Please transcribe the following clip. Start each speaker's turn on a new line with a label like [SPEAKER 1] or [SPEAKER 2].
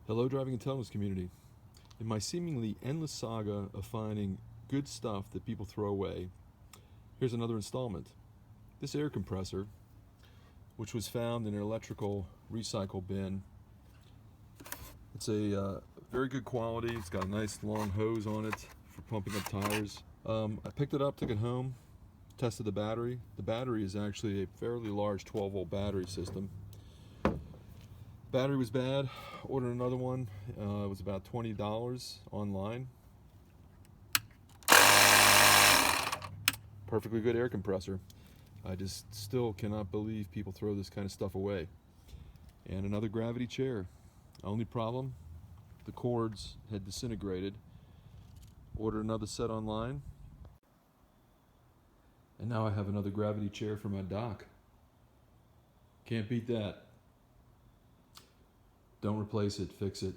[SPEAKER 1] Hello, driving intelligence community. In my seemingly endless saga of finding good stuff that people throw away, here's another installment. This air compressor, which was found in an electrical recycle bin, it's a very good quality. It's got a nice long hose on it for pumping up tires. I picked it up, took it home, tested the battery. The battery is actually a fairly large 12-volt battery system. Battery was bad. Ordered another one. It was about $20 online. Perfectly good air compressor. I just still cannot believe people throw this kind of stuff away. And another gravity chair. Only problem, the cords had disintegrated. Ordered another set online. And now I have another gravity chair for my dock. Can't beat that. Don't replace it, fix it.